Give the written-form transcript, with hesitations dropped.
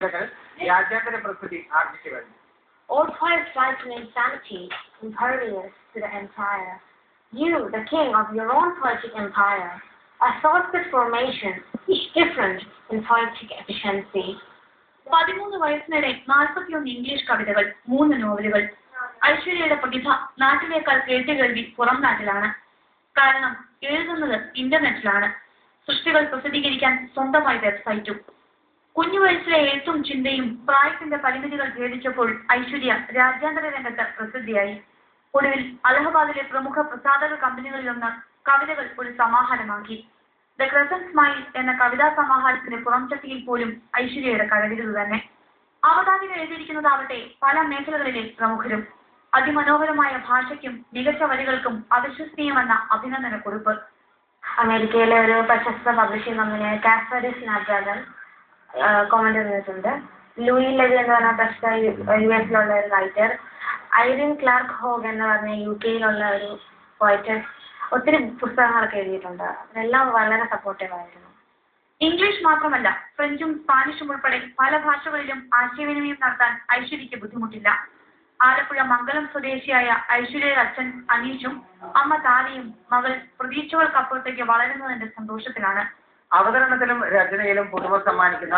കവിതകൾ രാജ്യാന്തര പ്രസിദ്ധി ആർജിച്ചു കഴിഞ്ഞു. Old poets write in insanity, impervious to the empire. You, the king of your own poetic empire, a thoughtful formation, each different in poetic efficiency. 13 വയസ്സിനിടെ 41 English കവിതകൾ, 3 നോവലുകൾ. ഐശ്വര്യയുടെ പ്രതിഭ നാട്ടിലേക്കാൾ കേട്ടുകേൾവി പുറം നാട്ടിലാണ്. കാരണം എഴുതുന്നത് ഇന്റർനെറ്റിലാണ്. സൃഷ്ടികൾ പ്രസിദ്ധീകരിക്കാൻ സ്വന്തമായി വെബ്സൈറ്റും. കുഞ്ഞു വയസ്സിലെ എഴുത്തും ചിന്തയും പ്രായത്തിന്റെ പരിമിതികൾ ഭേദിച്ചപ്പോൾ ഐശ്വര്യ രാജ്യാന്തര രംഗത്ത് പ്രസിദ്ധിയായി. ഒടുവിൽ അലഹബാദിലെ പ്രമുഖ പ്രസാധക കമ്പനികളിലൊന്ന് കവിതകൾ ഒരു സമാഹാരമാക്കി. ദ ക്രസന്റ് സ്മൈൽ എന്ന കവിതാ സമാഹാരത്തിന്റെ പുറംചട്ടിയിൽ പോലും ഐശ്വര്യയുടെ കരവിരുത് തന്നെ. അവതാരിക എഴുതിയിരിക്കുന്നതാവട്ടെ പല മേഖലകളിലെ പ്രമുഖരും. അതിമനോഹരമായ ഭാഷയ്ക്കും മികച്ച വരികൾക്കും അവിശ്വസനീയമെന്ന അഭിനന്ദന കുറിപ്പ്. അമേരിക്കയിലെ ഒരു പ്രശസ്ത പബ്ലിഷിംഗ് കമ്പനിയായ കാസ്പെറി സ്നാപ്ഡ്രാഗൺ കോമന്റ് തന്നിട്ടുണ്ട്. ലൂയി ലെവി എന്ന് പറഞ്ഞ പ്രശസ്ത US-ലുള്ള ഒരു റൈറ്റർ, ഐറിൻ ക്ലാർക്ക് ഹോഗ് എന്ന് പറഞ്ഞ UK-യിലുള്ള ഒരു പോയറ്റ് ഒത്തിരി പുസ്തകങ്ങളൊക്കെ എഴുതിയിട്ടുണ്ട്. അതെല്ലാം വളരെ സപ്പോർട്ടീവ് ആയിരുന്നു. ഇംഗ്ലീഷ് മാത്രമല്ല ഫ്രഞ്ചും സ്പാനിഷും ഉൾപ്പെടെ പല ഭാഷകളിലും ആശയവിനിമയം നടത്താൻ ഐശ്വര്യയ്ക്ക് ബുദ്ധിമുട്ടില്ല. ആലപ്പുഴ മംഗലം സ്വദേശിയായ ഐശ്വര്യയുടെ അച്ഛൻ അനീഷും അമ്മ താരയും മകൾ പ്രതീക്ഷകൾക്കപ്പുറത്തേക്ക് വളരുന്നതിന്റെ സന്തോഷത്തിലാണ്. അവതരണത്തിലും രചനയിലും പുതുമ സമ്മാനിക്കുന്ന